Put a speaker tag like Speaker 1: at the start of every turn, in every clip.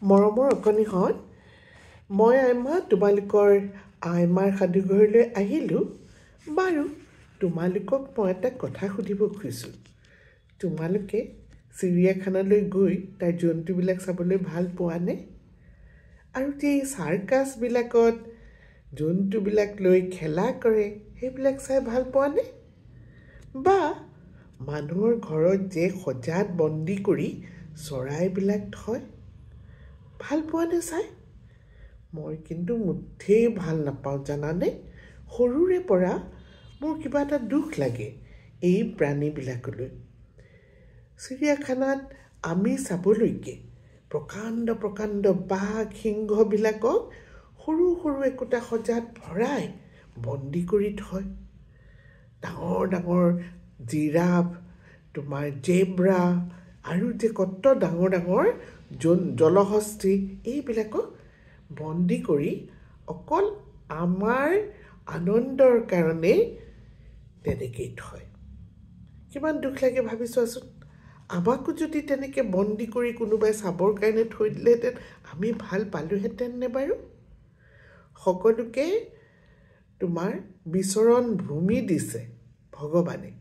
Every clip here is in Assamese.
Speaker 1: মৰমৰ অকণিহঁত, মই আইমা তোমালোকৰ আইমাৰ সাধুঘৰলৈ আহিলোঁ। বাৰু, তোমালোকক মই এটা কথা সুধিব খুজিছোঁ। তোমালোকে চিৰিয়াখানালৈ গৈ তাৰ জন্তুবিলাক চাবলৈ ভাল পোৱানে? আৰু এই চাৰ্কাছবিলাকত জন্তুবিলাক লৈ খেলা কৰে, সেইবিলাক চাই ভাল পোৱানে? বা মানুহৰ ঘৰত যে সজাত বন্দী কৰি চৰাইবিলাক থয়, ভাল পোৱানে চাই? মই কিন্তু মুঠেই ভাল নাপাওঁ জানানে। সৰুৰে পৰা মোৰ কিবা এটা দুখ লাগে এই প্ৰাণীবিলাকলৈ। চিৰিয়াখানাত আমি চাবলৈকে প্ৰকাণ্ড প্ৰকাণ্ড বাঘ সিংহবিলাকক সৰু সৰু একোটা সজাত ভৰাই বন্দী কৰি থয়। ডাঙৰ ডাঙৰ জিৰাফ, তোমাৰ জেব্ৰা আৰু যে কত ডাঙৰ ডাঙৰ জলহস্তী, এইবিলাকক বন্দী কৰি অকল আমাৰ আনন্দৰ কাৰণে তেনেকেই থয়। কিমান দুখ লাগে ভাবি চোৱাচোন। আমাকো যদি তেনেকৈ বন্দী কৰি কোনোবাই চাবৰ কাৰণে থৈ দিলেহেঁতেন, আমি ভাল পালোহেঁতেন নে বাৰু? সকলোকে তোমাৰ বিচৰণ ভূমি দিছে ভগৱানে,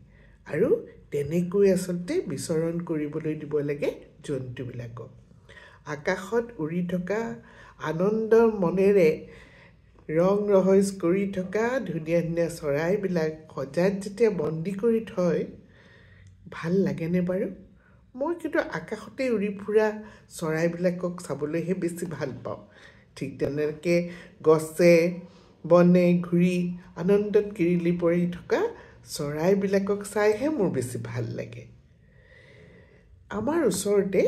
Speaker 1: আৰু তেনেকৈ আচলতে বিচৰণ কৰিবলৈ দিব লাগে জন্তুবিলাকক। আকাশত উৰি থকা আনন্দৰ মনেৰে ৰং ৰহইচ কৰি থকা ধুনীয়া ধুনীয়া চৰাইবিলাক সজাত যেতিয়া বন্দী কৰি থয়, ভাল লাগেনে বাৰু? মই কিন্তু আকাশতে উৰি ফুৰা চৰাইবিলাকক চাবলৈহে বেছি ভাল পাওঁ। ঠিক তেনেকৈ গছে বনে ঘূৰি আনন্দত কিৰিলি পৰি থকা চৰাইবিলাকক চাইহে মোৰ বেছি ভাল লাগে। আমাৰ ওচৰতে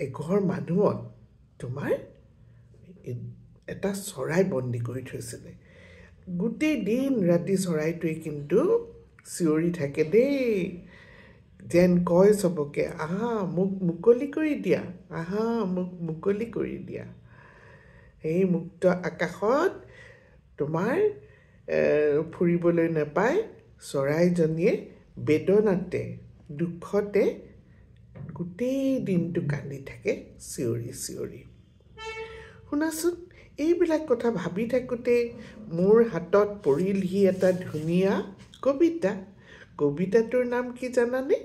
Speaker 1: এঘৰ মানুহত তোমাৰ এটা চৰাই বন্দী কৰি থৈছিলে। গোটেই দিন ৰাতি চৰাইটোৱে কিন্তু চিঞৰি থাকে দেই, যেন কয় চবকে, আহা মোক মুকলি কৰি দিয়া, আহা মোক মুকলি কৰি দিয়া। এই মুক্ত আকাশত তোমাৰ ফুৰিবলৈ নাপায় চৰাইজনীয়ে বেদনাতে দুখতে গোটেই দিনটো কান্দি থাকে চিঞৰি চিঞৰি। শুনাচোন, এইবিলাক কথা ভাবি থাকোঁতে মোৰ হাতত পৰিলহি এটা ধুনীয়া কবিতা। কবিতাটোৰ নাম কি জানানে?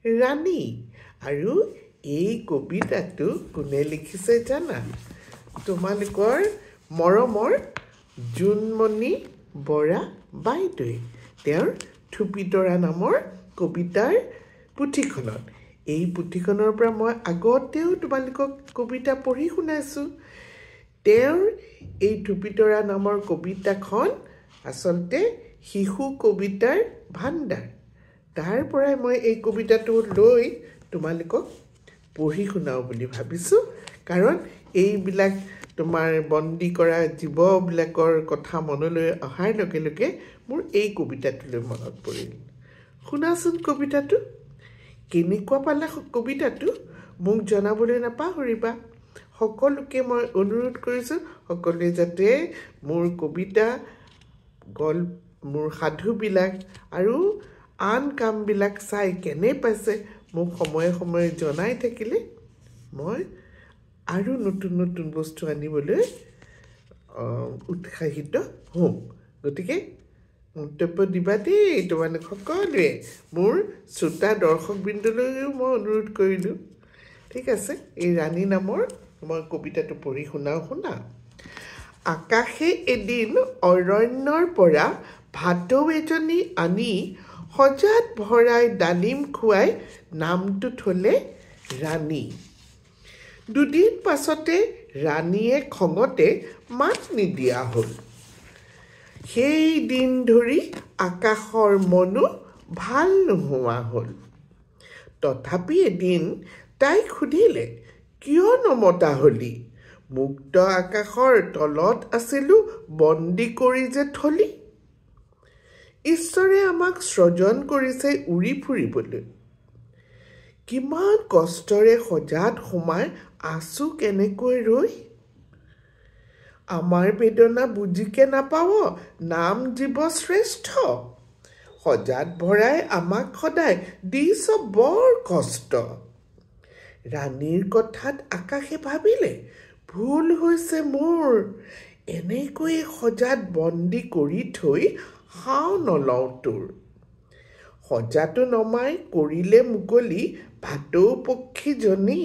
Speaker 1: ৰাণী। আৰু এই কবিতাটো কোনে লিখিছে জানা? তোমালোকৰ মৰমৰ জোনমণি বৰা বাইদেৱে তেওঁৰ থুপিতৰা নামৰ কবিতাৰ পুথিখনত। এই পুথিখনৰ পৰা মই আগতেও তোমালোকক কবিতা পঢ়ি শুনাইছোঁ। তেওঁৰ এই থুপিতৰা নামৰ কবিতাখন আচলতে শিশু কবিতাৰ ভাণ্ডাৰ। তাৰ পৰাই মই এই কবিতাটো লৈ তোমালোকক পঢ়ি শুনাওঁ বুলি ভাবিছোঁ। কাৰণ এইবিলাক তোমাৰ বন্দী কৰা জীৱবিলাকৰ কথা মনলৈ অহাৰ লগে লগে মোৰ এই কবিতাটোলৈ মনত পৰিল। শুনাচোন কবিতাটো। কেনেকুৱা পালা কবিতাটো মোক জনাবলৈ নাপাহৰিবা। সকলোকে মই অনুৰোধ কৰিছোঁ, সকলোৱে যাতে মোৰ কবিতা, মোৰ সাধুবিলাক আৰু আন কামবিলাক চাই কেনে পাইছে মোক সময়ে সময়ে জনাই থাকিলে মই আৰু নতুন নতুন বস্তু আনিবলৈ উৎসাহিত হ'ম। গতিকে মন্তব্য দিবা দেই তোমালোক সকলোৱে। মোৰ শ্ৰোতা দৰ্শকবৃন্দলৈও মই অনুৰোধ কৰিলোঁ। ঠিক আছে, এই ৰাণী নামৰ মই কবিতাটো পঢ়ি শুনা। আকাশে এদিন অৰণ্যৰ পৰা ভাটৌ এজনী আনি সজাত ভৰাই ডালিম খুৱাই নামটো থলে ৰাণী। দুদিন পাছতে ৰাণীয়ে খঙতে মাত নিদিয়া হ'ল। সেই দিন ধৰি আকাশৰ মনো ভাল নোহোৱা হ'ল। তথাপি এদিন তাইক সুধিলে, কিয় নমতা হলি? মুক্ত আকাশৰ তলত আছিলোঁ বন্দী কৰি যে থলি। ঈশ্বৰে আমাক সৃজন কৰিছে উৰি ফুৰিবলৈ। কিমান কষ্টৰে সজাত সোমাই আছোঁ কেনেকৈ ৰৈ। আমাৰ বেদনা বুজিকে নাপাৱ নাম জীৱ শ্ৰেষ্ঠ। সজাত ভৰাই আমাক সদায় দিছ বৰ কষ্ট। ৰাণীৰ কথাত আকাশে ভাবিলে ভুল হৈছে মোৰ এনেকৈয়ে সজাত বন্দী কৰি থৈ হাও নলওঁ তোৰ সজাটো নমাই কৰিলে মুকলি ভাটৌ পক্ষীজনী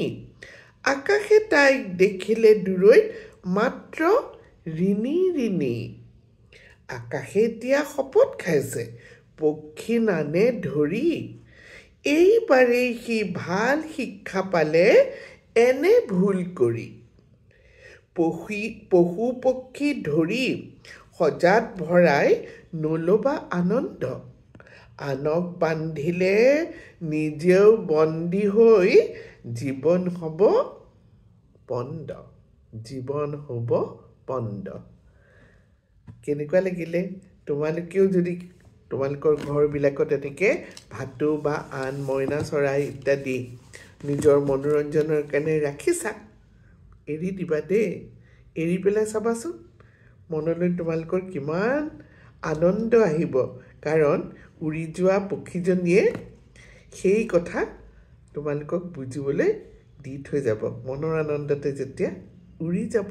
Speaker 1: আকাশে তাইক দেখিলে দূৰৈত মাত্ৰ ৰিণি ৰিণি আকাশে এতিয়া শপত খাইছে পক্ষী নানে ধৰি এইবাৰেই সি ভাল শিক্ষা পালে এনে ভুল কৰি পশু পক্ষী ধৰি সজাত ভৰাই নলবা আনন্দ আনক বান্ধিলে নিজেও বন্দী হৈ জীৱন হ'ব পন্দ কেনেকুৱা লাগিলে তোমালোকেও যদি তোমালোকৰ ঘৰবিলাকত এনেকৈ ভাটৌ বা আন মইনা চৰাই ইত্যাদি নিজৰ মনোৰঞ্জনৰ কাৰণে ৰাখিছা এৰি দিবা দেই এৰি পেলাই চাবাচোন মনলৈ তোমালোকৰ কিমান আনন্দ আহিব কাৰণ উৰি যোৱা পক্ষীজনীয়ে সেই কথা তোমালোকক বুজিবলৈ দি থৈ যাব মনৰ আনন্দতে যেতিয়া উৰি যাব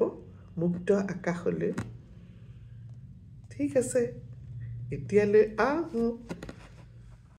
Speaker 1: মুক্ত আকাশলৈ ঠিক আছে এতিয়ালৈ আহোঁ